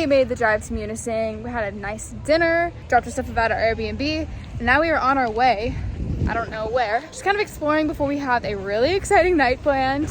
we made the drive to Munising. We had a nice dinner, dropped our stuff about our Airbnb, and now we are on our way. I don't know where. Just kind of exploring before we have a really exciting night planned.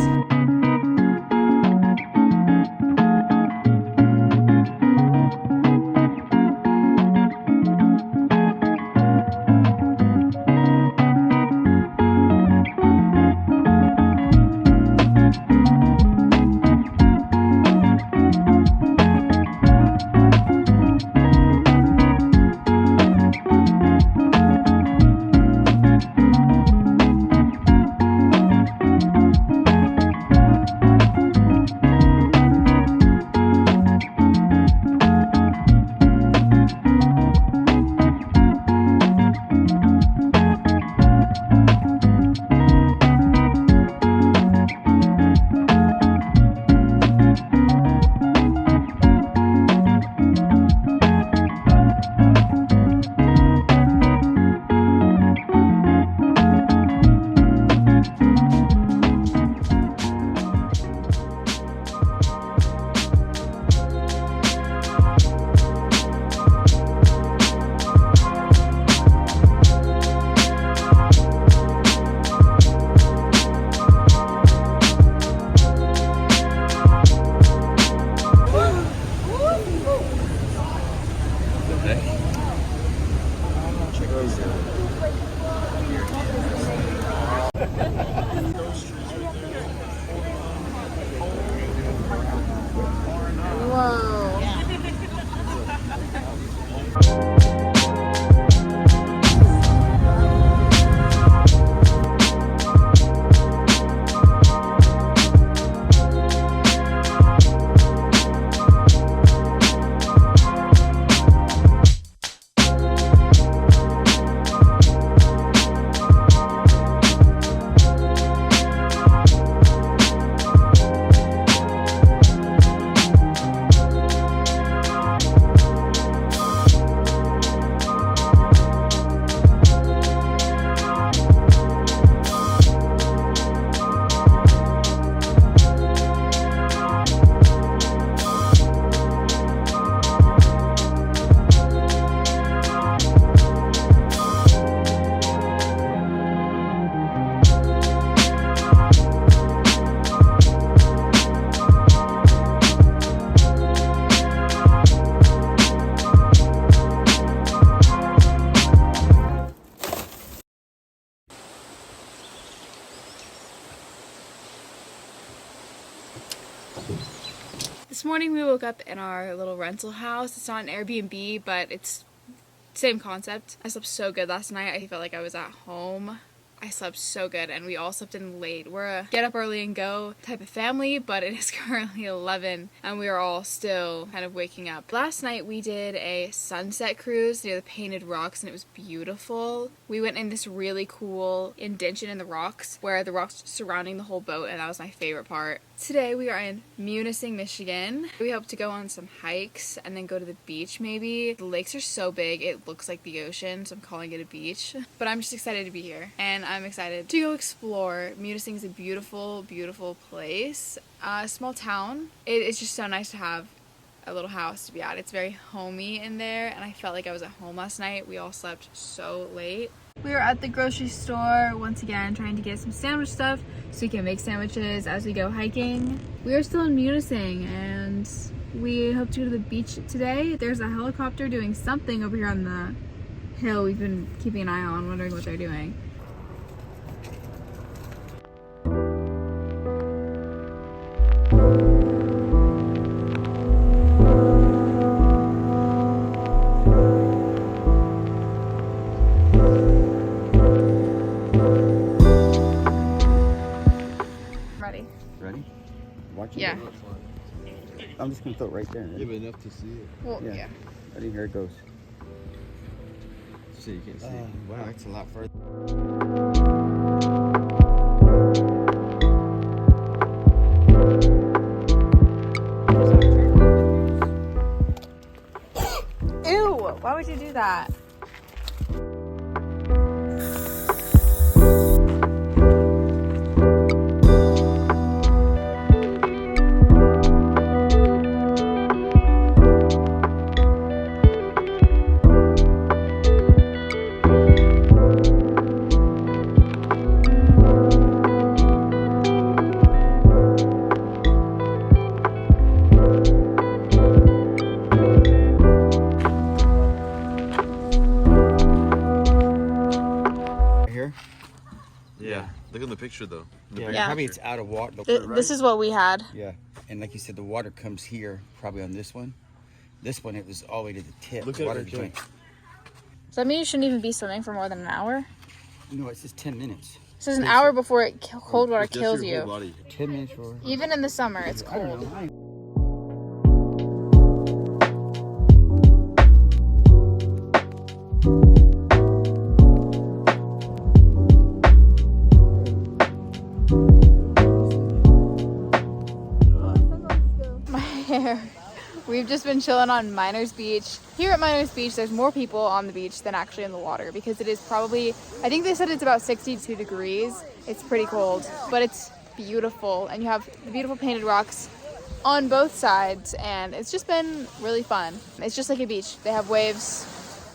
This morning we woke up in our little rental house. It's not an Airbnb, but it's same concept. I slept so good last night. I felt like I was at home. I slept so good, and we all slept in late. We're a get up early and go type of family, but it is currently 11 and we are all still kind of waking up. Last night we did a sunset cruise near the Painted Rocks and it was beautiful. We went in this really cool indention in the rocks where the rocks surrounding the whole boat, and that was my favorite part. Today we are in Munising, Michigan. We hope to go on some hikes and then go to the beach maybe. The lakes are so big it looks like the ocean, so I'm calling it a beach. But I'm just excited to be here and I'm excited to go explore. Munising is a beautiful, beautiful place. A small town. It's just so nice to have a little house to be at. It's very homey in there and I felt like I was at home last night. We all slept so late. We are at the grocery store once again trying to get some sandwich stuff so we can make sandwiches as we go hiking. We are still in Munising and we hope to go to the beach today. There's a helicopter doing something over here on the hill we've been keeping an eye on, wondering what they're doing. Ready? Watch it. Yeah. I'm just gonna throw it right there. You have enough to see it. Well, yeah. Ready? Here it goes. So you can't see it. Wow, it's a lot further. Ew! Why would you do that? Look at the picture though. Yeah. Probably it's out of water. This is what we had. Yeah, and like you said, the water comes here, probably on this one. This one, it was all the way to the tip. Look The at water it, joint. Does that mean you shouldn't even be swimming for more than an hour? No, it's just 10 minutes. It says an hour before cold water Just kills your whole you. body. 10 minutes for. Even in the summer, it's I don't cold. know. My hair. We've just been chilling on Miners Beach. Here at Miners Beach, there's more people on the beach than actually in the water because it is probably, I think they said it's about 62 degrees. It's pretty cold, but it's beautiful. And you have the beautiful painted rocks on both sides, and it's just been really fun. It's just like a beach. They have waves,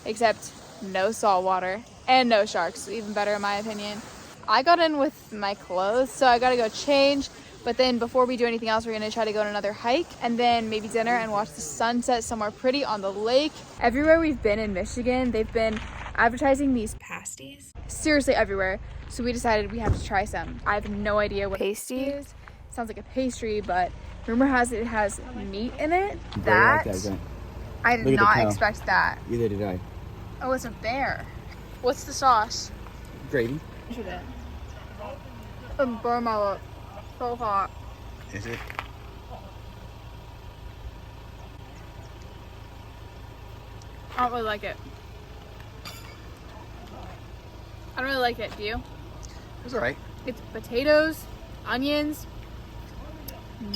except no salt water and no sharks. Even better in my opinion. I got in with my clothes, so I gotta go change. But then before we do anything else, we're gonna try to go on another hike and then maybe dinner and watch the sunset somewhere pretty on the lake. Everywhere we've been in Michigan, they've been advertising these pasties. Seriously everywhere. So we decided we have to try some. I have no idea what pasty is. Sounds like a pastry, but rumor has it has meat in it. That, I did not expect that. Neither did I. Oh, it's a bear. What's the sauce? Gravy. Burn my lip. So hot. Is it? I don't really like it. I don't really like it. Do you? It's alright. It's potatoes, onions,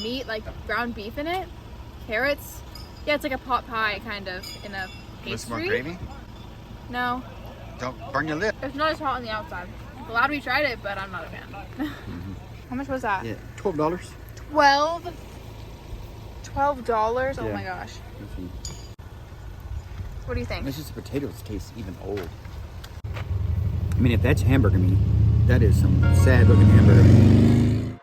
meat, like ground beef in it, carrots. Yeah, it's like a pot pie kind of in a With more pastry. gravy? No, Don't burn your lip. it's not as hot on the outside. Glad we tried it, but I'm not a fan. How much was that? Yeah, $12. 12. $12? Oh Yeah. my gosh. What do you think? It's just the potatoes taste even old. I mean, if that's hamburger meat, that is some sad looking hamburger meat.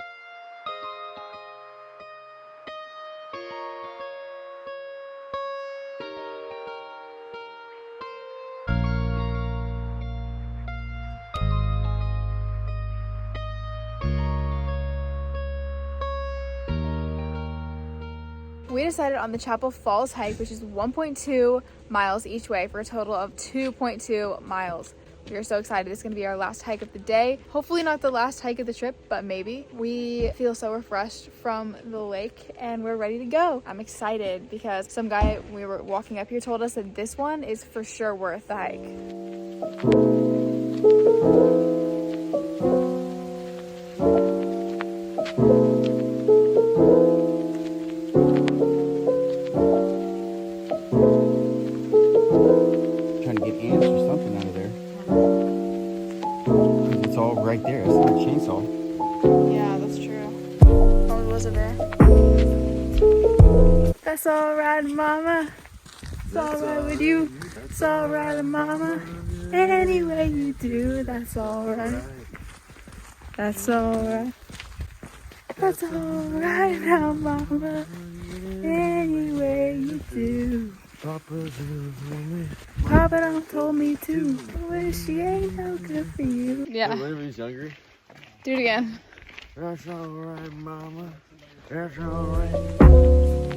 We decided on the Chapel Falls hike, which is 1.2 miles each way for a total of 2.2 miles. We are so excited. It's going to be our last hike of the day. Hopefully not the last hike of the trip, but maybe. We feel so refreshed from the lake and we're ready to go. I'm excited because some guy we were walking up here told us that this one is for sure worth the hike. Trying to get ants or something out of there. It's all right there. It's not a chainsaw. Yeah, that's true. Oh, was it there? That's alright, mama. It's alright with you. It's alright, mama. Any way you do, that's alright. That's alright. That's alright now, mama. Any way you do. Papa done told me to. But she ain't no good for you. Yeah. Whenever he's younger. Do it again. That's alright, mama. That's alright.